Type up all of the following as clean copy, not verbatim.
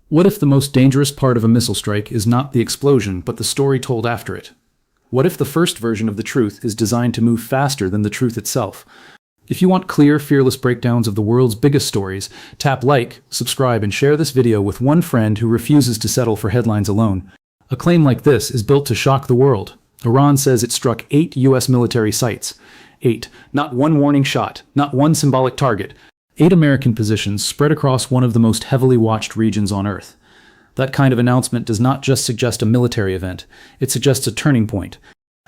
What if the most dangerous part of a missile strike is not the explosion, but the story told after it? What if the first version of the truth is designed to move faster than the truth itself? If you want clear, fearless breakdowns of the world's biggest stories, tap like, subscribe, and share this video with one friend who refuses to settle for headlines alone. A claim like this is built to shock the world. Iran says it struck 8 U.S. military sites. 8. Not one warning shot, not one symbolic target. 8 American positions spread across one of the most heavily watched regions on Earth. That kind of announcement does not just suggest a military event, it suggests a turning point.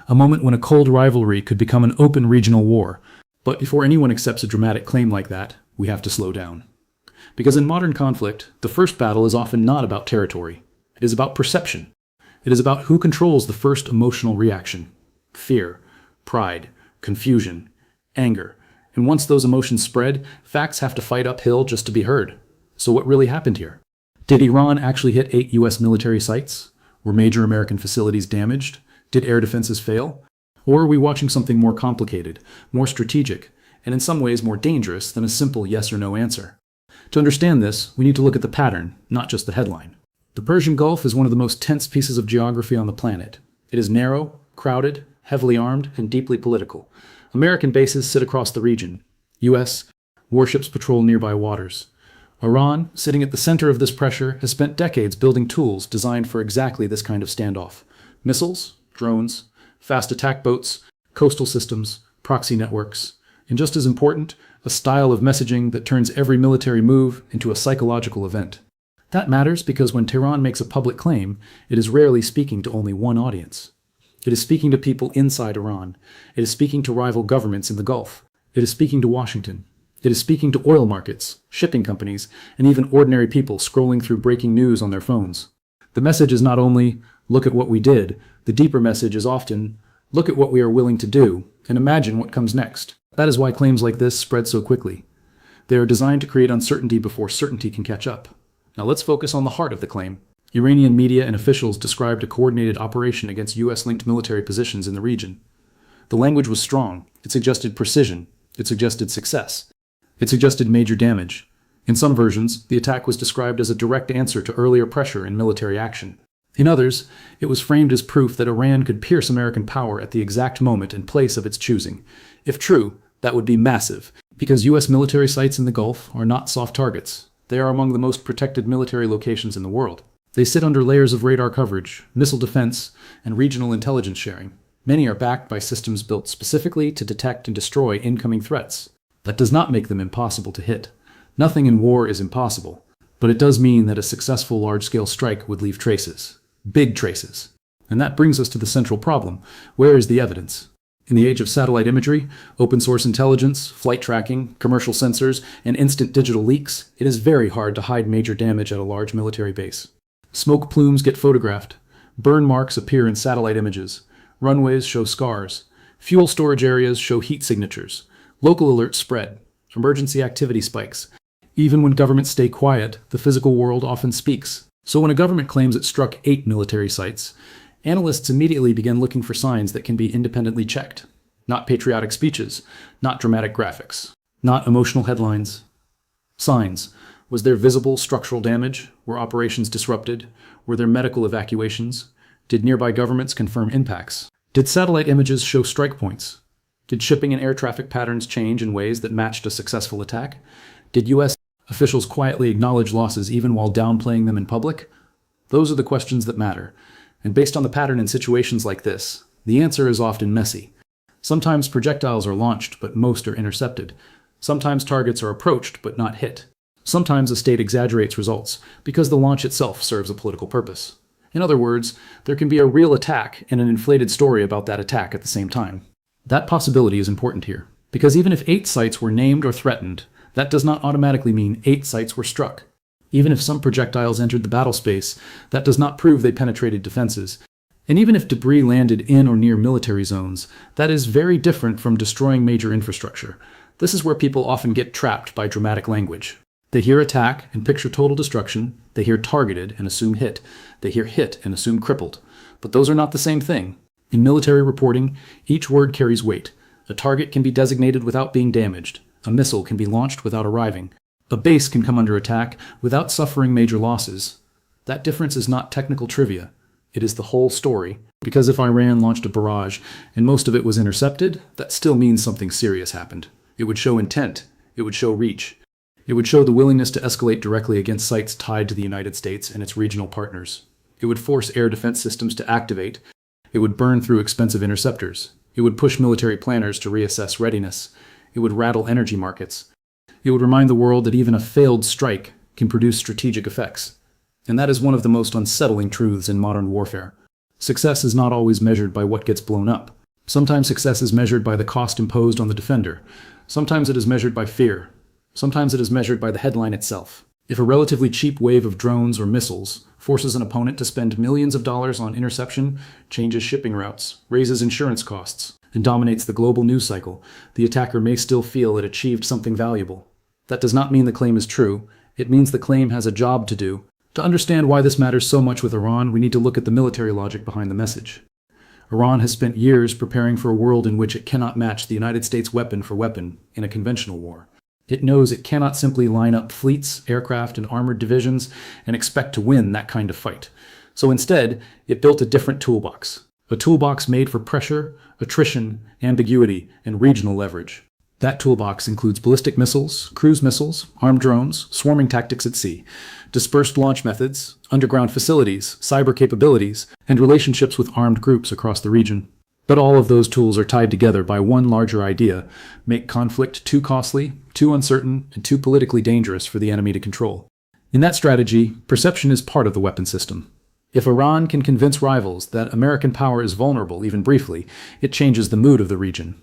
A moment when a cold rivalry could become an open regional war. But before anyone accepts a dramatic claim like that, we have to slow down. Because in modern conflict, the first battle is often not about territory. It is about perception. It is about who controls the first emotional reaction. Fear, pride, confusion, anger. And once those emotions spread, facts have to fight uphill just to be heard. So what really happened here? Did Iran actually hit 8 U.S. military sites? Were major American facilities damaged? Did air defenses fail? Or are we watching something more complicated, more strategic, and in some ways more dangerous than a simple yes or no answer? To understand this, we need to look at the pattern, not just the headline. The Persian Gulf is one of the most tense pieces of geography on the planet. It is narrow, crowded, heavily armed, and deeply political. American bases sit across the region. U.S. warships patrol nearby waters. Iran, sitting at the center of this pressure, has spent decades building tools designed for exactly this kind of standoff. Missiles, drones, fast attack boats, coastal systems, proxy networks, and just as important, a style of messaging that turns every military move into a psychological event. That matters because when Tehran makes a public claim, it is rarely speaking to only one audience. It is speaking to people inside Iran. It is speaking to rival governments in the Gulf. It is speaking to Washington. It is speaking to oil markets, shipping companies, and even ordinary people scrolling through breaking news on their phones. The message is not only, look at what we did. The deeper message is often, look at what we are willing to do, and imagine what comes next. That is why claims like this spread so quickly. They are designed to create uncertainty before certainty can catch up. Now let's focus on the heart of the claim. Iranian media and officials described a coordinated operation against U.S.-linked military positions in the region. The language was strong. It suggested precision. It suggested success. It suggested major damage. In some versions, the attack was described as a direct answer to earlier pressure and military action. In others, it was framed as proof that Iran could pierce American power at the exact moment and place of its choosing. If true, that would be massive, because U.S. military sites in the Gulf are not soft targets. They are among the most protected military locations in the world. They sit under layers of radar coverage, missile defense, and regional intelligence sharing. Many are backed by systems built specifically to detect and destroy incoming threats. That does not make them impossible to hit. Nothing in war is impossible, but it does mean that a successful large-scale strike would leave traces. Big traces. And that brings us to the central problem. Where is the evidence? In the age of satellite imagery, open-source intelligence, flight tracking, commercial sensors, and instant digital leaks, it is very hard to hide major damage at a large military base. Smoke plumes get photographed. Burn marks appear in satellite images. Runways show scars. Fuel storage areas show heat signatures. Local alerts spread. Emergency activity spikes. Even when governments stay quiet, the physical world often speaks. So when a government claims it struck 8 military sites, analysts immediately begin looking for signs that can be independently checked. Not patriotic speeches, not dramatic graphics, not emotional headlines. Signs. Was there visible structural damage? Were operations disrupted? Were there medical evacuations? Did nearby governments confirm impacts? Did satellite images show strike points? Did shipping and air traffic patterns change in ways that matched a successful attack? Did U.S. officials quietly acknowledge losses even while downplaying them in public? Those are the questions that matter. And based on the pattern in situations like this, the answer is often messy. Sometimes projectiles are launched, but most are intercepted. Sometimes targets are approached, but not hit. Sometimes a state exaggerates results, because the launch itself serves a political purpose. In other words, there can be a real attack and an inflated story about that attack at the same time. That possibility is important here, because even if 8 sites were named or threatened, that does not automatically mean 8 sites were struck. Even if some projectiles entered the battle space, that does not prove they penetrated defenses. And even if debris landed in or near military zones, that is very different from destroying major infrastructure. This is where people often get trapped by dramatic language. They hear attack and picture total destruction. They hear targeted and assume hit. They hear hit and assume crippled. But those are not the same thing. In military reporting, each word carries weight. A target can be designated without being damaged. A missile can be launched without arriving. A base can come under attack without suffering major losses. That difference is not technical trivia. It is the whole story. Because if Iran launched a barrage and most of it was intercepted, that still means something serious happened. It would show intent. It would show reach. It would show the willingness to escalate directly against sites tied to the United States and its regional partners. It would force air defense systems to activate. It would burn through expensive interceptors. It would push military planners to reassess readiness. It would rattle energy markets. It would remind the world that even a failed strike can produce strategic effects. And that is one of the most unsettling truths in modern warfare. Success is not always measured by what gets blown up. Sometimes success is measured by the cost imposed on the defender. Sometimes it is measured by fear. Sometimes it is measured by the headline itself. If a relatively cheap wave of drones or missiles forces an opponent to spend millions of dollars on interception, changes shipping routes, raises insurance costs, and dominates the global news cycle, the attacker may still feel it achieved something valuable. That does not mean the claim is true. It means the claim has a job to do. To understand why this matters so much with Iran, we need to look at the military logic behind the message. Iran has spent years preparing for a world in which it cannot match the United States weapon for weapon in a conventional war. It knows it cannot simply line up fleets, aircraft, and armored divisions and expect to win that kind of fight. So instead, it built a different toolbox. A toolbox made for pressure, attrition, ambiguity, and regional leverage. That toolbox includes ballistic missiles, cruise missiles, armed drones, swarming tactics at sea, dispersed launch methods, underground facilities, cyber capabilities, and relationships with armed groups across the region. But all of those tools are tied together by one larger idea: make conflict too costly, too uncertain, and too politically dangerous for the enemy to control. In that strategy, perception is part of the weapon system. If Iran can convince rivals that American power is vulnerable, even briefly, it changes the mood of the region.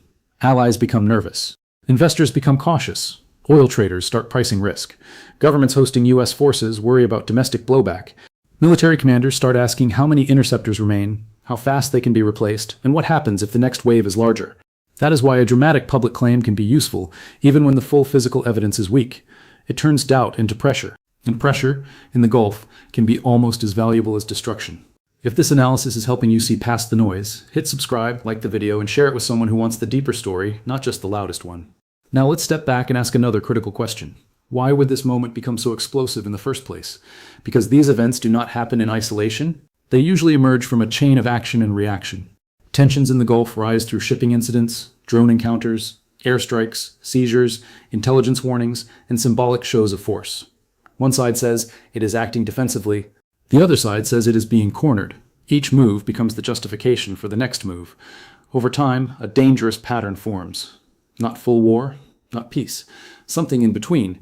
Allies become nervous. Investors become cautious. Oil traders start pricing risk. Governments hosting U.S. forces worry about domestic blowback. Military commanders start asking how many interceptors remain, how fast they can be replaced, and what happens if the next wave is larger. That is why a dramatic public claim can be useful, even when the full physical evidence is weak. It turns doubt into pressure, and pressure, in the Gulf, can be almost as valuable as destruction. If this analysis is helping you see past the noise, hit subscribe, like the video, and share it with someone who wants the deeper story, not just the loudest one. Now let's step back and ask another critical question. Why would this moment become so explosive in the first place? Because these events do not happen in isolation. They usually emerge from a chain of action and reaction. Tensions in the Gulf rise through shipping incidents, drone encounters, airstrikes, seizures, intelligence warnings, and symbolic shows of force. One side says it is acting defensively. The other side says it is being cornered. Each move becomes the justification for the next move. Over time, a dangerous pattern forms. Not full war, not peace. Something in between.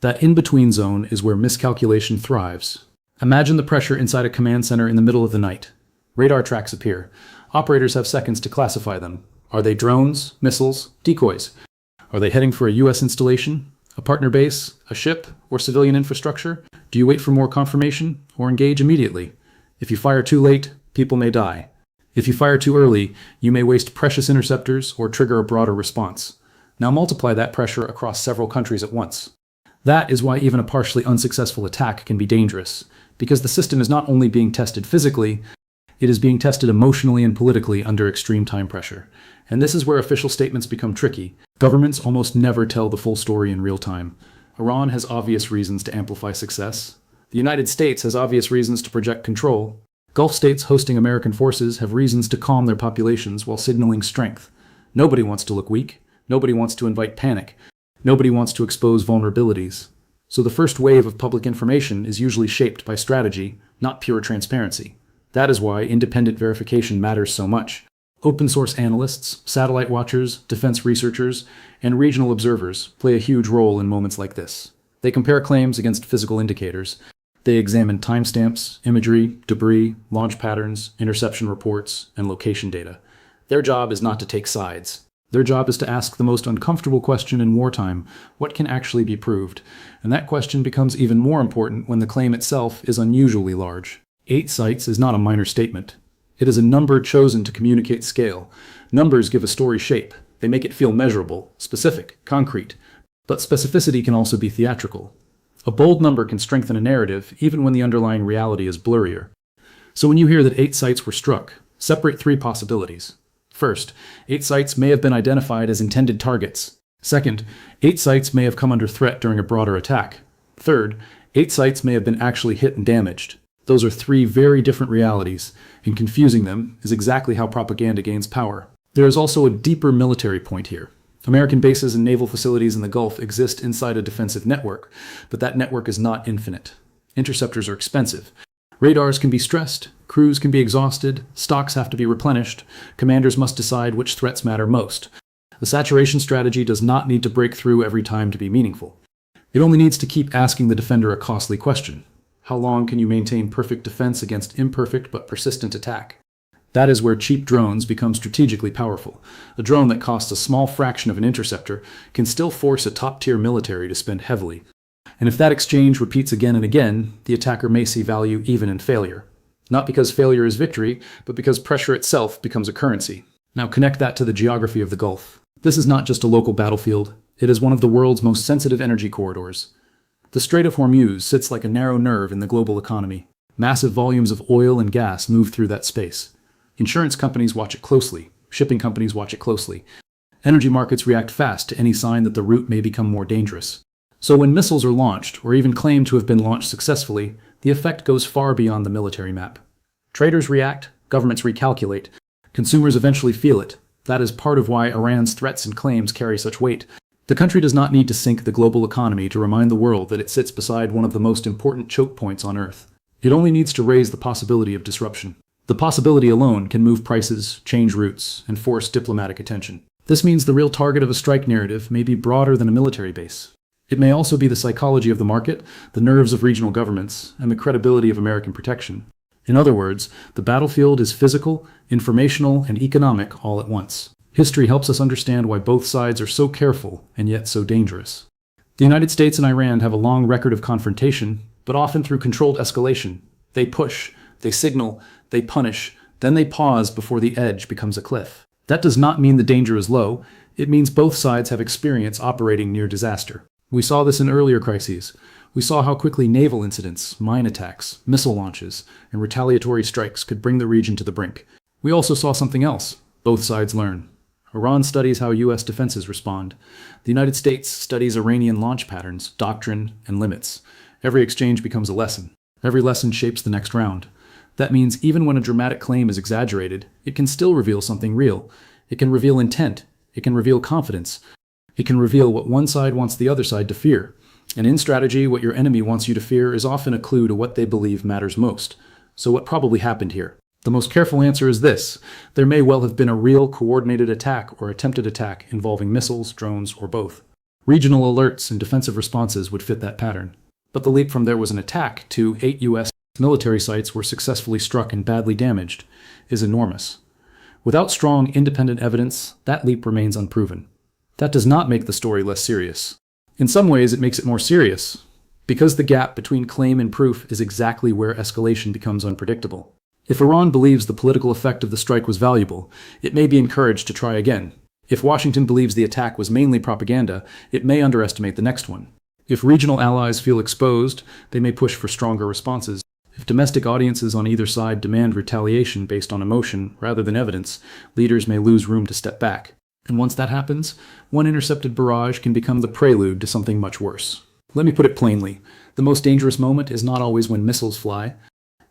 That in-between zone is where miscalculation thrives. Imagine the pressure inside a command center in the middle of the night. Radar tracks appear. Operators have seconds to classify them. Are they drones, missiles, decoys? Are they heading for a U.S. installation, a partner base, a ship, or civilian infrastructure? Do you wait for more confirmation, or engage immediately? If you fire too late, people may die. If you fire too early, you may waste precious interceptors or trigger a broader response. Now multiply that pressure across several countries at once. That is why even a partially unsuccessful attack can be dangerous, because the system is not only being tested physically, it is being tested emotionally and politically under extreme time pressure. And this is where official statements become tricky. Governments almost never tell the full story in real time. Iran has obvious reasons to amplify success. The United States has obvious reasons to project control. Gulf states hosting American forces have reasons to calm their populations while signaling strength. Nobody wants to look weak. Nobody wants to invite panic. Nobody wants to expose vulnerabilities. So the first wave of public information is usually shaped by strategy, not pure transparency. That is why independent verification matters so much. Open source analysts, satellite watchers, defense researchers, and regional observers play a huge role in moments like this. They compare claims against physical indicators. They examine timestamps, imagery, debris, launch patterns, interception reports, and location data. Their job is not to take sides. Their job is to ask the most uncomfortable question in wartime: what can actually be proved? And that question becomes even more important when the claim itself is unusually large. 8 sites is not a minor statement. It is a number chosen to communicate scale. Numbers give a story shape. They make it feel measurable, specific, concrete. But specificity can also be theatrical. A bold number can strengthen a narrative even when the underlying reality is blurrier. So when you hear that 8 sites were struck, separate 3 possibilities. First, 8 sites may have been identified as intended targets. Second, 8 sites may have come under threat during a broader attack. Third, 8 sites may have been actually hit and damaged. Those are three very different realities, and confusing them is exactly how propaganda gains power. There is also a deeper military point here. American bases and naval facilities in the Gulf exist inside a defensive network, but that network is not infinite. Interceptors are expensive. Radars can be stressed, crews can be exhausted, stocks have to be replenished, commanders must decide which threats matter most. The saturation strategy does not need to break through every time to be meaningful. It only needs to keep asking the defender a costly question. How long can you maintain perfect defense against imperfect but persistent attack? That is where cheap drones become strategically powerful. A drone that costs a small fraction of an interceptor can still force a top-tier military to spend heavily. And if that exchange repeats again and again, the attacker may see value even in failure. Not because failure is victory, but because pressure itself becomes a currency. Now connect that to the geography of the Gulf. This is not just a local battlefield. It is one of the world's most sensitive energy corridors. The Strait of Hormuz sits like a narrow nerve in the global economy. Massive volumes of oil and gas move through that space. Insurance companies watch it closely. Shipping companies watch it closely. Energy markets react fast to any sign that the route may become more dangerous. So when missiles are launched, or even claimed to have been launched successfully, the effect goes far beyond the military map. Traders react, governments recalculate, consumers eventually feel it. That is part of why Iran's threats and claims carry such weight. The country does not need to sink the global economy to remind the world that it sits beside one of the most important choke points on Earth. It only needs to raise the possibility of disruption. The possibility alone can move prices, change routes, and force diplomatic attention. This means the real target of a strike narrative may be broader than a military base. It may also be the psychology of the market, the nerves of regional governments, and the credibility of American protection. In other words, the battlefield is physical, informational, and economic all at once. History helps us understand why both sides are so careful and yet so dangerous. The United States and Iran have a long record of confrontation, but often through controlled escalation. They push, they signal, they punish, then they pause before the edge becomes a cliff. That does not mean the danger is low. It means both sides have experience operating near disaster. We saw this in earlier crises. We saw how quickly naval incidents, mine attacks, missile launches, and retaliatory strikes could bring the region to the brink. We also saw something else. Both sides learn. Iran studies how U.S. defenses respond. The United States studies Iranian launch patterns, doctrine, and limits. Every exchange becomes a lesson. Every lesson shapes the next round. That means even when a dramatic claim is exaggerated, it can still reveal something real. It can reveal intent. It can reveal confidence. It can reveal what one side wants the other side to fear. And in strategy, what your enemy wants you to fear is often a clue to what they believe matters most. So what probably happened here? The most careful answer is this. There may well have been a real coordinated attack or attempted attack involving missiles, drones, or both. Regional alerts and defensive responses would fit that pattern. But the leap from there was an attack to 8 U.S. military sites were successfully struck and badly damaged is enormous. Without strong, independent evidence, that leap remains unproven. That does not make the story less serious. In some ways, it makes it more serious, because the gap between claim and proof is exactly where escalation becomes unpredictable. If Iran believes the political effect of the strike was valuable, it may be encouraged to try again. If Washington believes the attack was mainly propaganda, it may underestimate the next one. If regional allies feel exposed, they may push for stronger responses. If domestic audiences on either side demand retaliation based on emotion rather than evidence, leaders may lose room to step back. And once that happens, one intercepted barrage can become the prelude to something much worse. Let me put it plainly. The most dangerous moment is not always when missiles fly.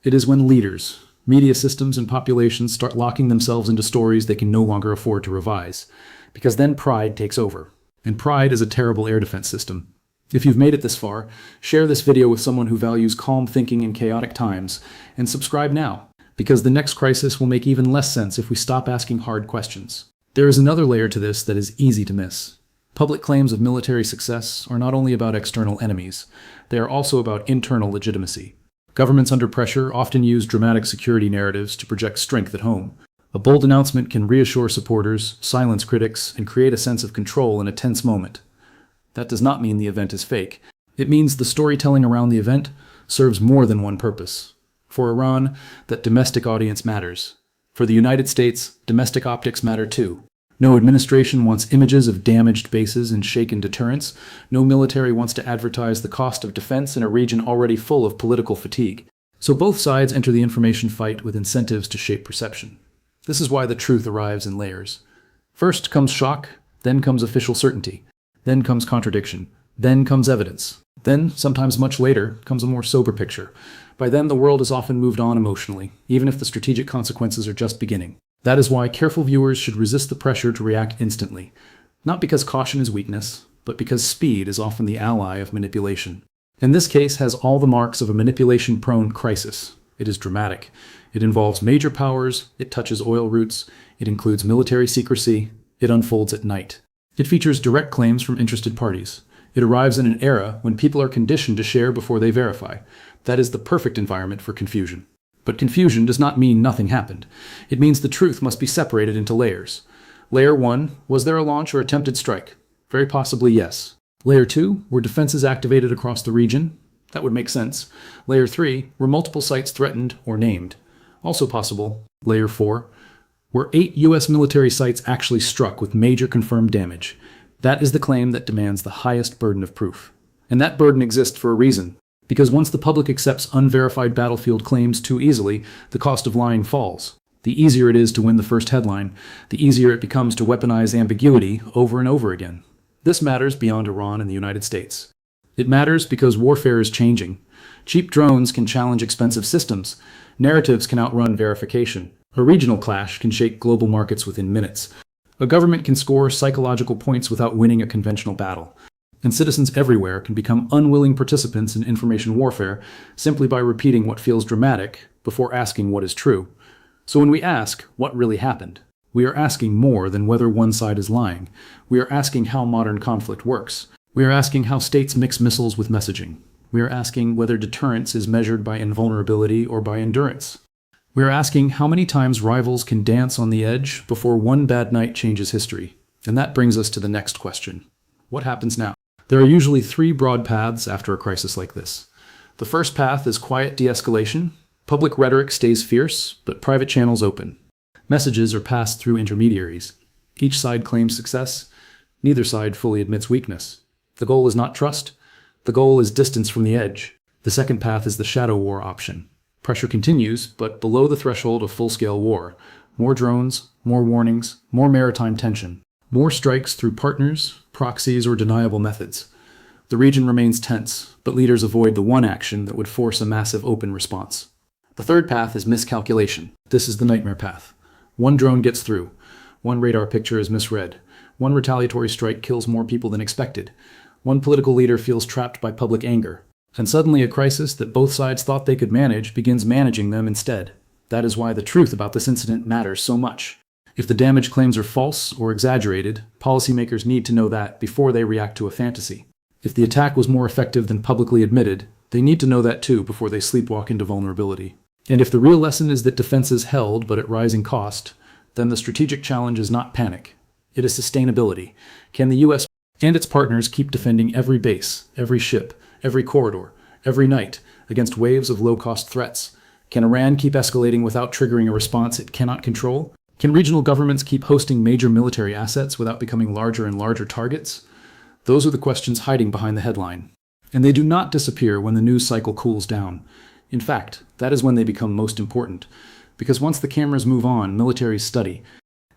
It is when leaders, media systems, and populations start locking themselves into stories they can no longer afford to revise. Because then pride takes over. And pride is a terrible air defense system. If you've made it this far, share this video with someone who values calm thinking in chaotic times, and subscribe now, because the next crisis will make even less sense if we stop asking hard questions. There is another layer to this that is easy to miss. Public claims of military success are not only about external enemies, they are also about internal legitimacy. Governments under pressure often use dramatic security narratives to project strength at home. A bold announcement can reassure supporters, silence critics, and create a sense of control in a tense moment. That does not mean the event is fake. It means the storytelling around the event serves more than one purpose. For Iran, that domestic audience matters. For the United States, domestic optics matter too. No administration wants images of damaged bases and shaken deterrence. No military wants to advertise the cost of defense in a region already full of political fatigue. So both sides enter the information fight with incentives to shape perception. This is why the truth arrives in layers. First comes shock, then comes official certainty, then comes contradiction, Then comes evidence. Then, sometimes much later, comes a more sober picture. By then, the world has often moved on emotionally, even if the strategic consequences are just beginning. That is why careful viewers should resist the pressure to react instantly. Not because caution is weakness, but because speed is often the ally of manipulation. And this case has all the marks of a manipulation-prone crisis. It is dramatic. It involves major powers, it touches oil routes, it includes military secrecy, it unfolds at night. It features direct claims from interested parties. It arrives in an era when people are conditioned to share before they verify. That is the perfect environment for confusion. But confusion does not mean nothing happened. It means the truth must be separated into layers. Layer 1, was there a launch or attempted strike? Very possibly yes. Layer 2, were defenses activated across the region? That would make sense. Layer 3, were multiple sites threatened or named? Also possible. Layer 4, were 8 U.S. military sites actually struck with major confirmed damage? That is the claim that demands the highest burden of proof. And that burden exists for a reason. Because once the public accepts unverified battlefield claims too easily, the cost of lying falls. The easier it is to win the first headline, the easier it becomes to weaponize ambiguity over and over again. This matters beyond Iran and the United States. It matters because warfare is changing. Cheap drones can challenge expensive systems. Narratives can outrun verification. A regional clash can shake global markets within minutes. A government can score psychological points without winning a conventional battle. And citizens everywhere can become unwilling participants in information warfare simply by repeating what feels dramatic before asking what is true. So when we ask what really happened, we are asking more than whether one side is lying. We are asking how modern conflict works. We are asking how states mix missiles with messaging. We are asking whether deterrence is measured by invulnerability or by endurance. We are asking how many times rivals can dance on the edge before one bad night changes history. And that brings us to the next question. What happens now? There are usually 3 broad paths after a crisis like this. The first path is quiet de-escalation. Public rhetoric stays fierce, but private channels open. Messages are passed through intermediaries. Each side claims success. Neither side fully admits weakness. The goal is not trust. The goal is distance from the edge. The second path is the shadow war option. Pressure continues, but below the threshold of full-scale war. More drones, more warnings, more maritime tension. More strikes through partners, proxies, or deniable methods. The region remains tense, but leaders avoid the one action that would force a massive open response. The third path is miscalculation. This is the nightmare path. One drone gets through. One radar picture is misread. One retaliatory strike kills more people than expected. One political leader feels trapped by public anger. And suddenly a crisis that both sides thought they could manage begins managing them instead. That is why the truth about this incident matters so much. If the damage claims are false or exaggerated, policymakers need to know that before they react to a fantasy. If the attack was more effective than publicly admitted, they need to know that too before they sleepwalk into vulnerability. And if the real lesson is that defenses held but at rising cost, then the strategic challenge is not panic. It is sustainability. Can the U.S. and its partners keep defending every base, every ship, every corridor, every night, against waves of low-cost threats? Can Iran keep escalating without triggering a response it cannot control? Can regional governments keep hosting major military assets without becoming larger and larger targets? Those are the questions hiding behind the headline. And they do not disappear when the news cycle cools down. In fact, that is when they become most important. Because once the cameras move on, militaries study.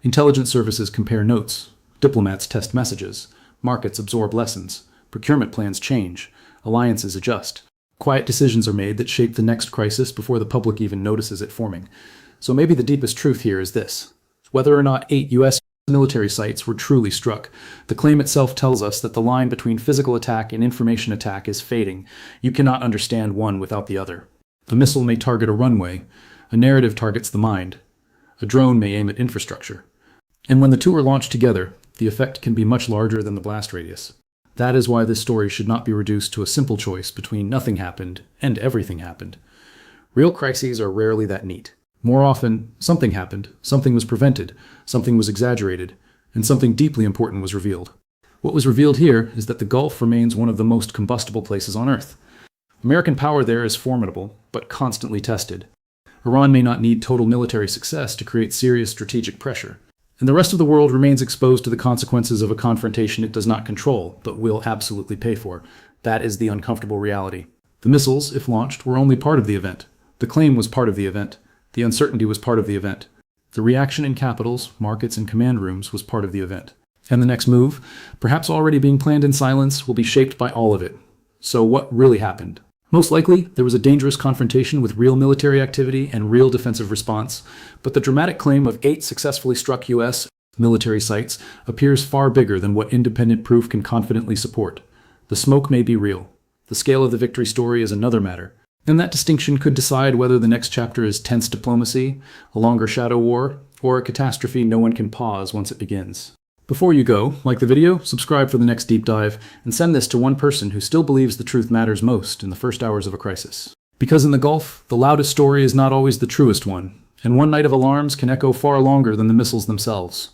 Intelligence services compare notes. Diplomats test messages. Markets absorb lessons. Procurement plans change. Alliances adjust. Quiet decisions are made that shape the next crisis before the public even notices it forming. So maybe the deepest truth here is this. Whether or not 8 U.S. military sites were truly struck, the claim itself tells us that the line between physical attack and information attack is fading. You cannot understand one without the other. A missile may target a runway. A narrative targets the mind. A drone may aim at infrastructure. And when the two are launched together, the effect can be much larger than the blast radius. That is why this story should not be reduced to a simple choice between nothing happened and everything happened. Real crises are rarely that neat. More often, something happened, something was prevented, something was exaggerated, and something deeply important was revealed. What was revealed here is that the Gulf remains one of the most combustible places on Earth. American power there is formidable, but constantly tested. Iran may not need total military success to create serious strategic pressure. And the rest of the world remains exposed to the consequences of a confrontation it does not control, but will absolutely pay for. That is the uncomfortable reality. The missiles, if launched, were only part of the event. The claim was part of the event. The uncertainty was part of the event. The reaction in capitals, markets, and command rooms was part of the event. And the next move, perhaps already being planned in silence, will be shaped by all of it. So what really happened? Most likely, there was a dangerous confrontation with real military activity and real defensive response, but the dramatic claim of 8 successfully struck U.S. military sites appears far bigger than what independent proof can confidently support. The smoke may be real. The scale of the victory story is another matter. And that distinction could decide whether the next chapter is tense diplomacy, a longer shadow war, or a catastrophe no one can pause once it begins. Before you go, like the video, subscribe for the next deep dive, and send this to one person who still believes the truth matters most in the first hours of a crisis. Because in the Gulf, the loudest story is not always the truest one, and one night of alarms can echo far longer than the missiles themselves.